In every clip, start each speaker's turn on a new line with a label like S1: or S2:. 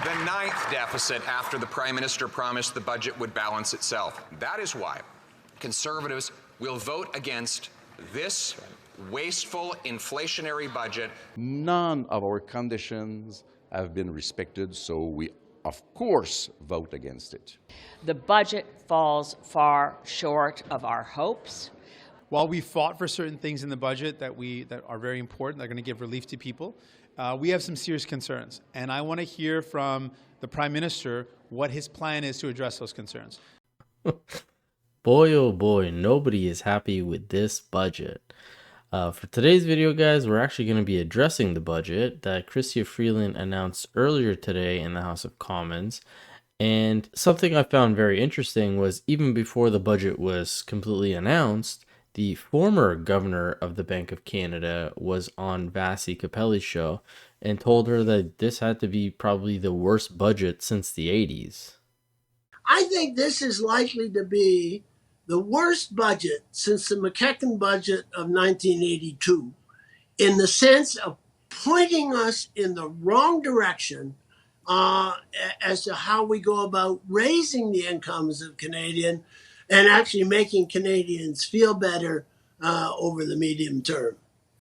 S1: the 9th deficit after the Prime Minister promised the budget would balance itself. That is why Conservatives will vote against this wasteful, inflationary budget.
S2: None of our conditions have been respected, so we, of course, vote against it.
S3: The budget falls far short of our hopes.
S4: While we fought for certain things in the budget that are very important, that are going to give relief to people, we have some serious concerns. And I want to hear from the Prime Minister what his plan is to address those concerns.
S5: Boy, oh boy, nobody is happy with this budget. For today's video, guys, we're actually going to be addressing the budget that Chrystia Freeland announced earlier today in the House of Commons. And something I found very interesting was even before the budget was completely announced, the former governor of the Bank of Canada was on Vassie Capelli's show and told her that this had to be probably the worst budget since the 80s.
S6: I think this is likely to be the worst budget since the McKechnie budget of 1982, in the sense of pointing us in the wrong direction as to how we go about raising the incomes of Canadians and actually making Canadians feel better over the medium term.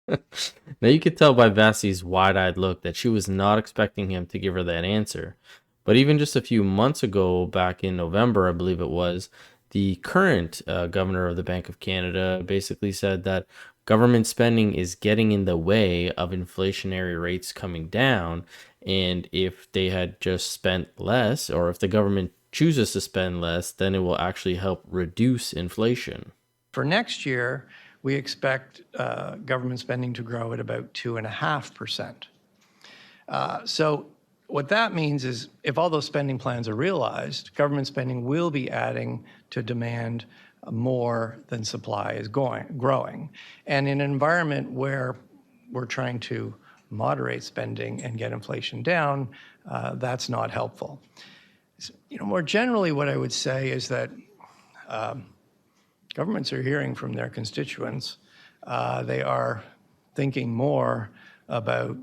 S5: Now you could tell by Vassie's wide-eyed look that she was not expecting him to give her that answer. But even just a few months ago, back in November, I believe it was, the current governor of the Bank of Canada basically said that government spending is getting in the way of inflationary rates coming down. And if they had just spent less, or if the government chooses to spend less, then it will actually help reduce inflation.
S7: For next year, we expect government spending to grow at about 2.5%. So what that means is if all those spending plans are realized, government spending will be adding to demand more than supply is growing. And in an environment where we're trying to moderate spending and get inflation down, that's not helpful. More generally, what I would say is that governments are hearing from their constituents. They are thinking more about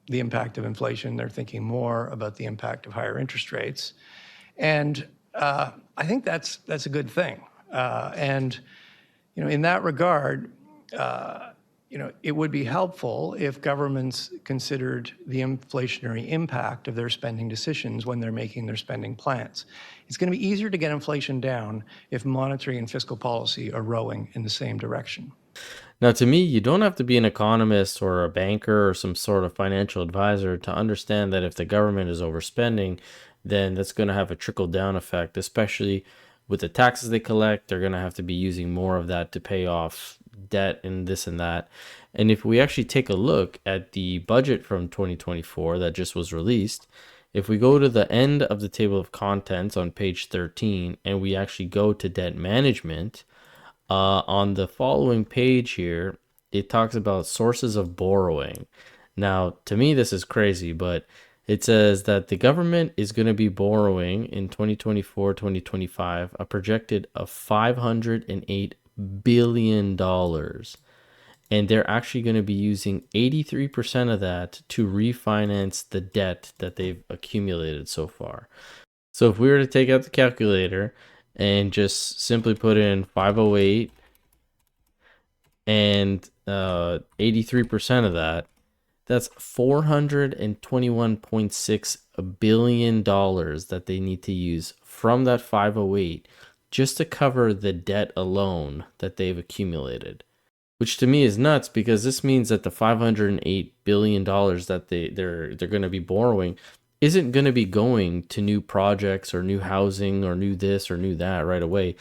S7: the impact of inflation. They're thinking more about the impact of higher interest rates. And I think that's a good thing. And in that regard, it would be helpful if governments considered the inflationary impact of their spending decisions when they're making their spending plans. It's going to be easier to get inflation down if monetary and fiscal policy are rowing in the same direction.
S5: Now, to me, you don't have to be an economist or a banker or some sort of financial advisor to understand that if the government is overspending, then that's going to have a trickle-down effect, especially with the taxes they collect. They're going to have to be using more of that to pay off debt and this and that. And if we actually take a look at the budget from 2024 that just was released, if we go to the end of the table of contents on page 13 and we actually go to debt management, on the following page here, it talks about sources of borrowing. Now, to me, this is crazy, but it says that the government is going to be borrowing in 2024-2025 a projected of $508 billion. And they're actually going to be using 83% of that to refinance the debt that they've accumulated so far. So if we were to take out the calculator and just simply put in 508 and 83% of that, that's $421.6 billion that they need to use from that 508 just to cover the debt alone that they've accumulated. Which to me is nuts, because this means that the $508 billion that they're going to be borrowing isn't going to be going to new projects or new housing or new this or new that right away.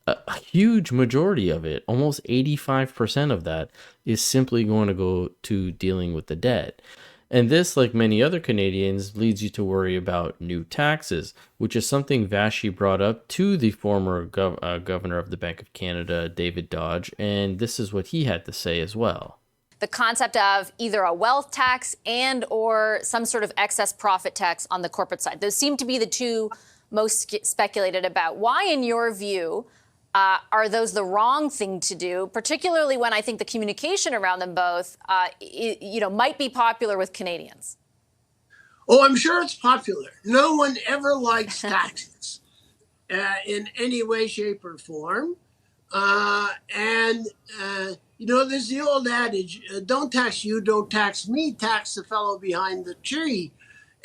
S5: A huge majority of it, almost 85% of that, is simply going to go to dealing with the debt. And this, like many other Canadians, leads you to worry about new taxes, which is something Vassy brought up to the former governor of the Bank of Canada, David Dodge, and this is what he had to say as well.
S8: The concept of either a wealth tax and or some sort of excess profit tax on the corporate side. Those seem to be the two most speculated about. Why, in your view, are those the wrong thing to do, particularly when I think the communication around them both, might be popular with Canadians?
S6: Oh, I'm sure it's popular. No one ever likes taxes in any way, shape, or form. There's the old adage, don't tax you, don't tax me, tax the fellow behind the tree.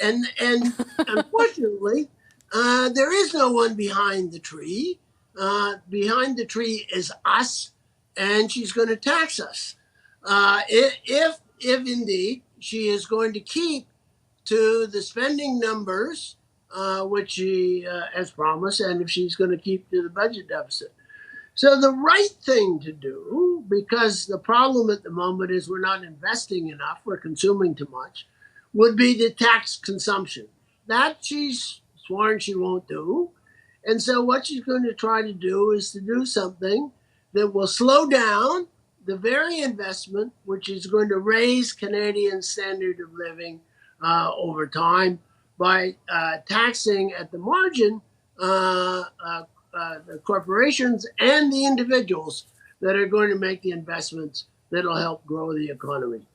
S6: And unfortunately, there is no one behind the tree. Behind the tree is us, and she's going to tax us. If indeed she is going to keep to the spending numbers, which she has promised, and if she's going to keep to the budget deficit. So the right thing to do, because the problem at the moment is we're not investing enough, we're consuming too much, would be to tax consumption. That she's sworn she won't do. And so what she's going to try to do is to do something that will slow down the very investment which is going to raise Canadian standard of living over time by taxing at the margin the corporations and the individuals that are going to make the investments that'll help grow the economy.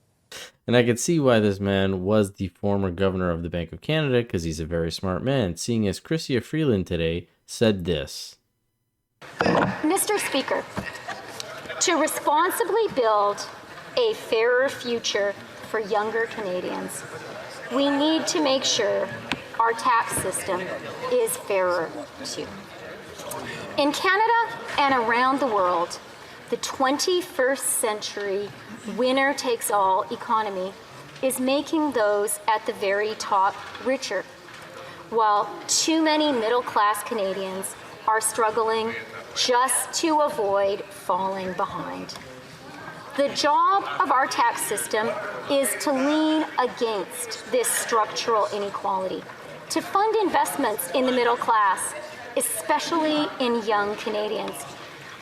S5: And I could see why this man was the former governor of the Bank of Canada, because he's a very smart man, seeing as Chrystia Freeland today said this.
S9: Mr. Speaker, to responsibly build a fairer future for younger Canadians, we need to make sure our tax system is fairer too. In Canada and around the world, the 21st century winner-takes-all economy is making those at the very top richer, while too many middle-class Canadians are struggling just to avoid falling behind. The job of our tax system is to lean against this structural inequality, to fund investments in the middle class, especially in young Canadians,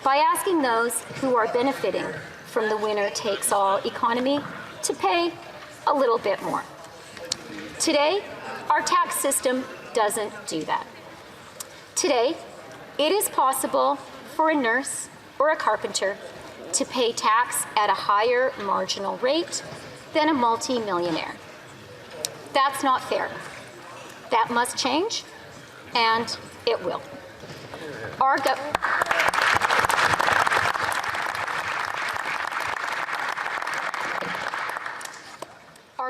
S9: by asking those who are benefiting from the winner-takes-all economy to pay a little bit more. Today, our tax system doesn't do that. Today, it is possible for a nurse or a carpenter to pay tax at a higher marginal rate than a multi-millionaire. That's not fair. That must change, and it will. Our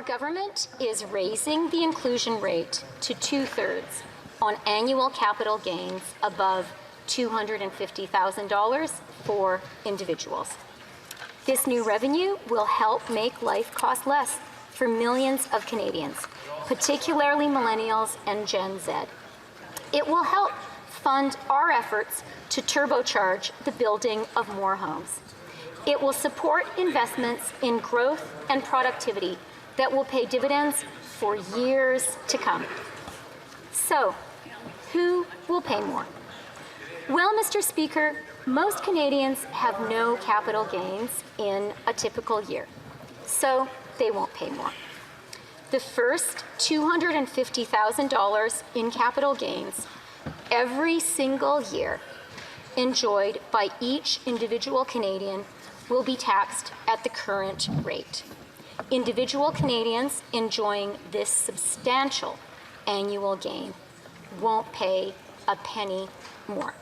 S9: government is raising the inclusion rate to 2/3 on annual capital gains above $250,000 for individuals. This new revenue will help make life cost less for millions of Canadians, particularly millennials and Gen Z. It will help fund our efforts to turbocharge the building of more homes. It will support investments in growth and productivity that will pay dividends for years to come. So, who will pay more? Well, Mr. Speaker, most Canadians have no capital gains in a typical year, so they won't pay more. The first $250,000 in capital gains every single year enjoyed by each individual Canadian will be taxed at the current rate. Individual Canadians enjoying this substantial annual gain won't pay a penny more.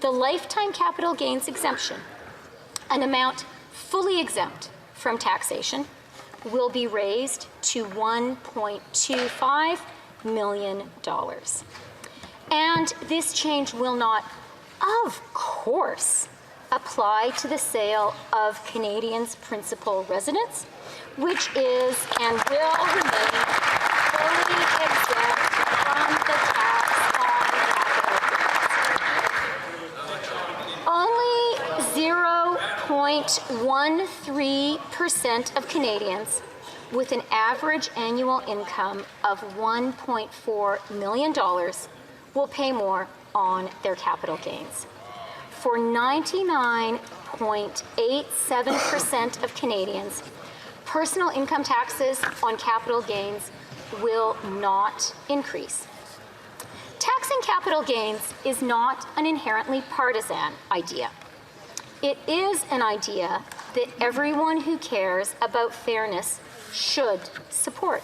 S9: The lifetime capital gains exemption, an amount fully exempt from taxation, will be raised to $1.25 million. And this change will not, of course, apply to the sale of Canadians' principal residence, which is and will remain fully exempt from the tax on capital gains. Only 0.13% of Canadians with an average annual income of $1.4 million will pay more on their capital gains. For 99.87% of Canadians, personal income taxes on capital gains will not increase. Taxing capital gains is not an inherently partisan idea. It is an idea that everyone who cares about fairness should support.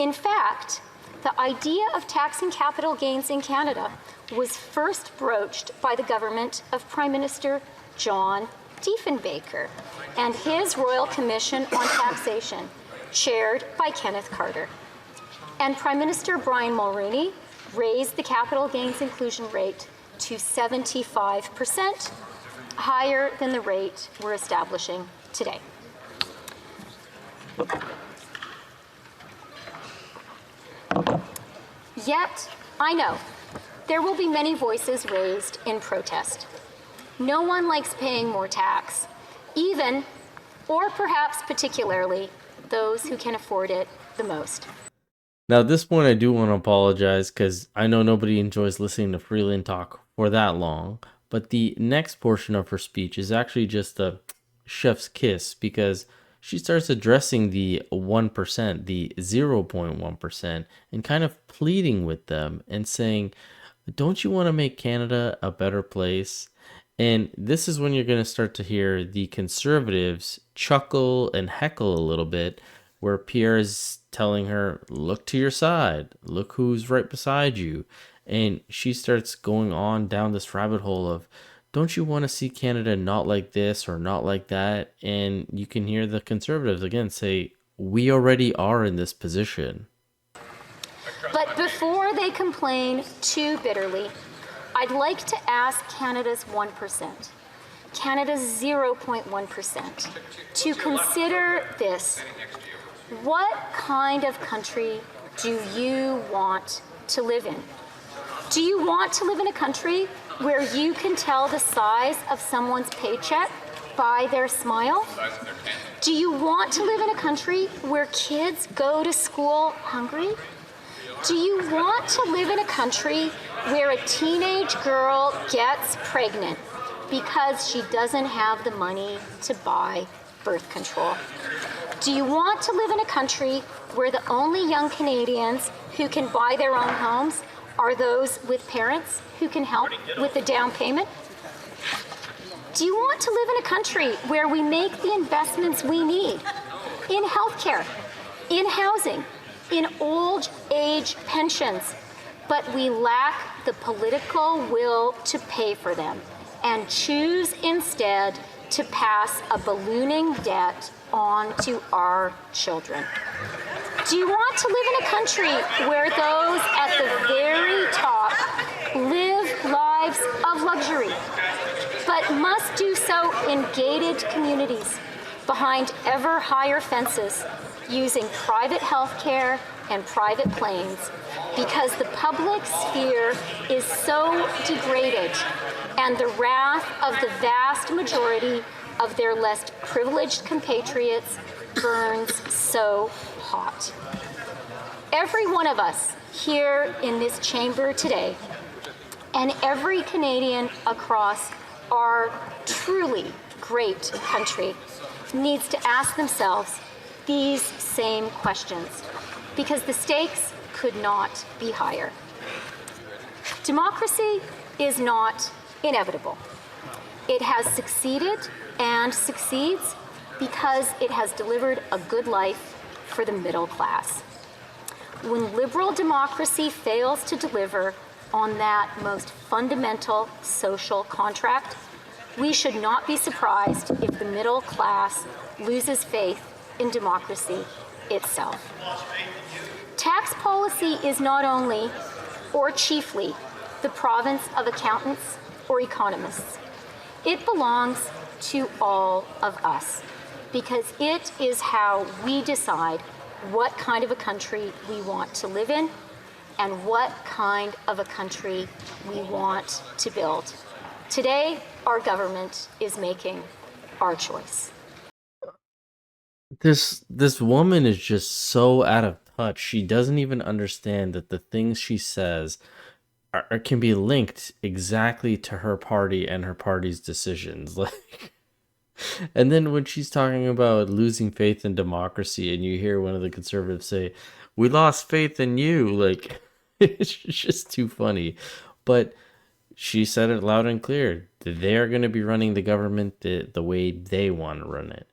S9: In fact, the idea of taxing capital gains in Canada was first broached by the government of Prime Minister John Diefenbaker and his Royal Commission on Taxation, chaired by Kenneth Carter. And Prime Minister Brian Mulroney raised the capital gains inclusion rate to 75%, higher than the rate we're establishing today. Yet, I know, there will be many voices raised in protest. No one likes paying more tax, even, or perhaps particularly, those who can afford it the most.
S5: Now, at this point, I do want to apologize because I know nobody enjoys listening to Freeland talk for that long. But the next portion of her speech is actually just a chef's kiss, because she starts addressing the 1%, the 0.1%, and kind of pleading with them and saying, don't you want to make Canada a better place? And this is when you're going to start to hear the Conservatives chuckle and heckle a little bit, where Pierre is telling her, look to your side, look who's right beside you. And she starts going on down this rabbit hole of, don't you want to see Canada not like this or not like that? And you can hear the Conservatives again say, we already are in this position.
S9: But before they complain too bitterly, I'd like to ask Canada's 1%, Canada's 0.1%, to consider this. What kind of country do you want to live in? Do you want to live in a country where you can tell the size of someone's paycheck by their smile? Do you want to live in a country where kids go to school hungry? Do you want to live in a country where a teenage girl gets pregnant because she doesn't have the money to buy birth control? Do you want to live in a country where the only young Canadians who can buy their own homes are those with parents who can help with the down payment? Do you want to live in a country where we make the investments we need in healthcare, in housing, in old age pensions, but we lack the political will to pay for them and choose instead to pass a ballooning debt on to our children? Do you want to live in a country where those at the very top live lives of luxury, but must do so in gated communities behind ever higher fences, using private health care and private planes, because the public sphere is so degraded and the wrath of the vast majority of their less privileged compatriots burns so hot? Every one of us here in this chamber today, and every Canadian across our truly great country, needs to ask themselves these same questions, because the stakes could not be higher. Democracy is not inevitable. It has succeeded and succeeds because it has delivered a good life for the middle class. When liberal democracy fails to deliver on that most fundamental social contract, we should not be surprised if the middle class loses faith in democracy itself. Tax policy is not only, or chiefly, the province of accountants or economists. It belongs to all of us, because it is how we decide what kind of a country we want to live in and what kind of a country we want to build. Today, our government is making our choice.
S5: This woman is just so out of touch. She doesn't even understand that the things she says can be linked exactly to her party and her party's decisions. Like, and then when she's talking about losing faith in democracy, and you hear one of the Conservatives say, "We lost faith in you," like, it's just too funny. But she said it loud and clear. They're going to be running the government the way they want to run it.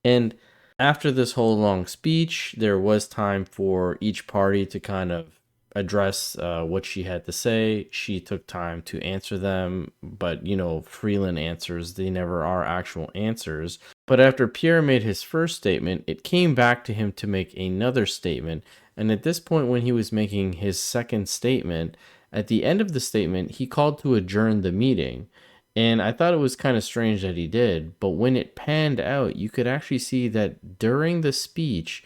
S5: And After this whole long speech, there was time for each party to kind of address what she had to say. She took time to answer them, but Freeland answers, they never are actual answers. But after Pierre made his first statement, it came back to him to make another statement. And at this point, when he was making his second statement, at the end of the statement, he called to adjourn the meeting. And I thought it was kind of strange that he did, but when it panned out, you could actually see that during the speech,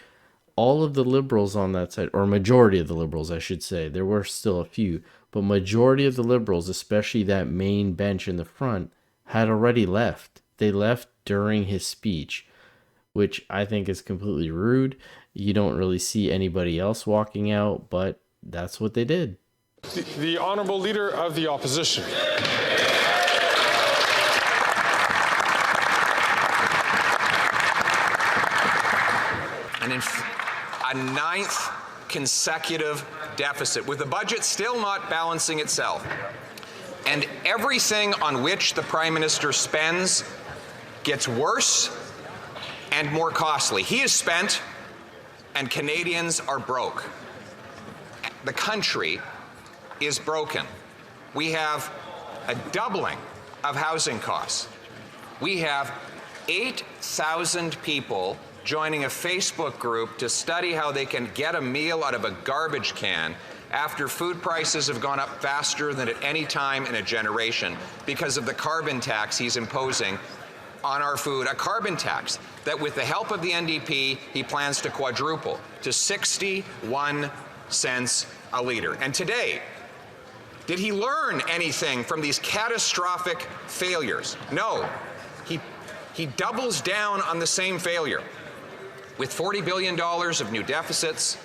S5: all of the Liberals on that side, or majority of the Liberals, I should say, there were still a few, but majority of the Liberals, especially that main bench in the front, had already left. They left during his speech, which I think is completely rude. You don't really see anybody else walking out, but that's what they did.
S10: The Honourable Leader of the Opposition.
S1: And a ninth consecutive deficit, with the budget still not balancing itself. And everything on which the Prime Minister spends gets worse and more costly. He is spent, and Canadians are broke. The country is broken. We have a doubling of housing costs. We have 8,000 people joining a Facebook group to study how they can get a meal out of a garbage can after food prices have gone up faster than at any time in a generation because of the carbon tax he's imposing on our food, a carbon tax that with the help of the NDP, he plans to quadruple to 61 cents a litre. And today, did he learn anything from these catastrophic failures? No. He doubles down on the same failure. With $40 billion of new deficits,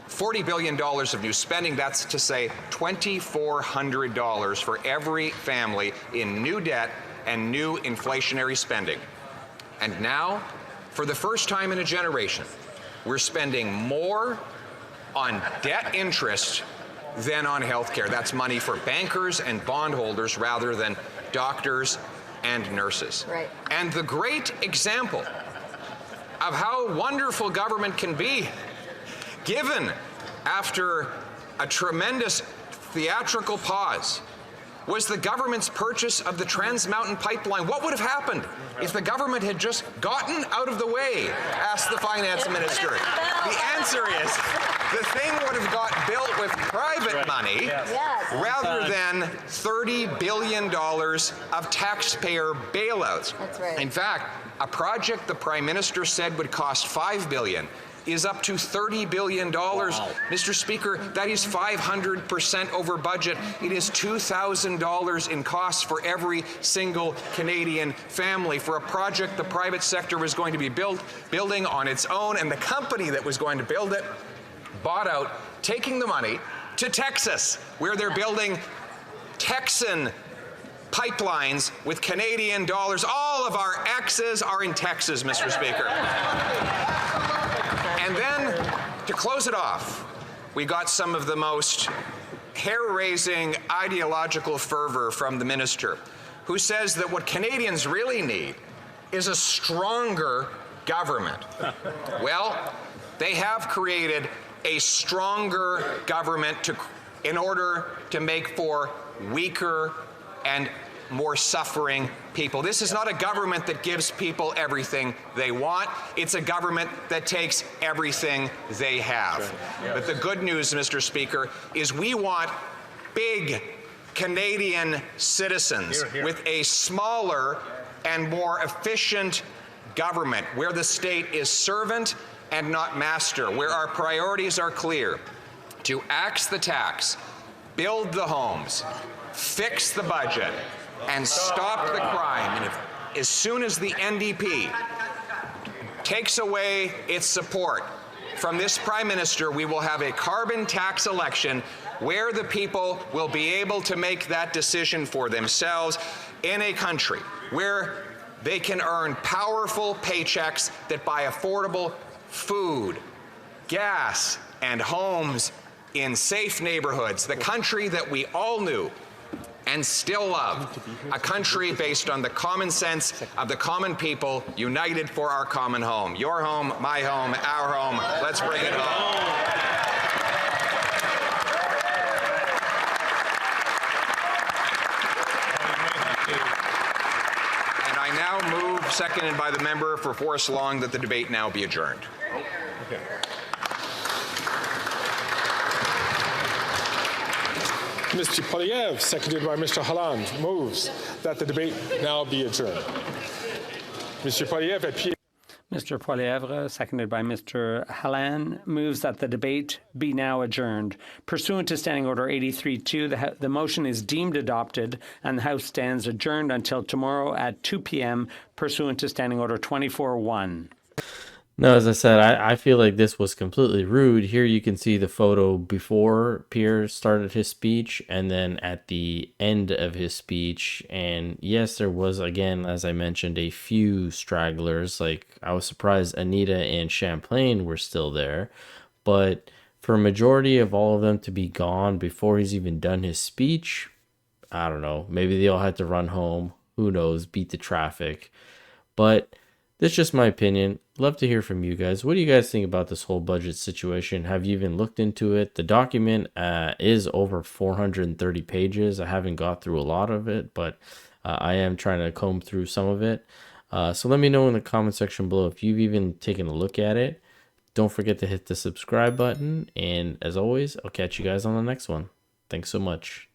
S1: $40 billion of new spending, that's to say $2,400 for every family in new debt and new inflationary spending. And now, for the first time in a generation, we're spending more on debt interest than on health care. That's money for bankers and bondholders rather than doctors and nurses.
S8: Right.
S1: And the great example of how wonderful government can be, given after a tremendous theatrical pause, was the government's purchase of the Trans Mountain Pipeline. What would have happened if the government had just gotten out of the way? Asked the finance minister. The answer is the thing would have got built with private money rather than $30 billion of taxpayer bailouts.
S8: That's right.
S1: In fact, a project the Prime Minister said would cost $5 billion is up to $30 billion. Wow. Mr. Speaker, that is 500% over budget. It is $2,000 in costs for every single Canadian family for a project the private sector was going to be building on its own, and the company that was going to build it bought out, taking the money to Texas, where they're building Texan pipelines with Canadian dollars. All of our X's are in Texas, Mr. Speaker. And then, to close it off, we got some of the most hair-raising ideological fervor from the minister, who says that what Canadians really need is a stronger government. Well, they have created a stronger government in order to make for weaker and more suffering people. This is not a government that gives people everything they want. It's a government that takes everything they have. But the good news, Mr. Speaker, is we want big Canadian citizens with a smaller and more efficient government where the state is servant and not master, where our priorities are clear: to axe the tax, build the homes, fix the budget, and stop the crime. And as soon as the NDP takes away its support from this Prime Minister, we will have a carbon tax election where the people will be able to make that decision for themselves in a country where they can earn powerful paychecks that buy affordable food, gas, and homes in safe neighborhoods. The country that we all knew and still love a country based on the common sense of the common people united for our common home. Your home, my home, our home. Let's bring it home. And I now move, seconded by the member for Forest Long, that the debate now be adjourned.
S10: Mr. Poilievre, seconded by Mr. Halland, moves that the debate now be adjourned. Mr. Poilievre, appuyez.
S11: Mr. Poilievre, seconded by Mr. Halland, moves that the debate be now adjourned. Pursuant to Standing Order 83-2, the motion is deemed adopted and the House stands adjourned until tomorrow at 2 p.m. pursuant to Standing Order 24-1.
S5: No, as I said, I feel like this was completely rude. Here you can see the photo before Pierre started his speech and then at the end of his speech. And yes, there was, again, as I mentioned, a few stragglers. Like, I was surprised Anita and Champlain were still there. But for a majority of all of them to be gone before he's even done his speech, I don't know. Maybe they all had to run home. Who knows? Beat the traffic. But that's just my opinion. Love to hear from you guys. What do you guys think about this whole budget situation? Have you even looked into it? The document is over 430 pages. I haven't got through a lot of it, but I am trying to comb through some of it. So let me know in the comment section below if you've even taken a look at it. Don't forget to hit the subscribe button. And as always, I'll catch you guys on the next one. Thanks so much.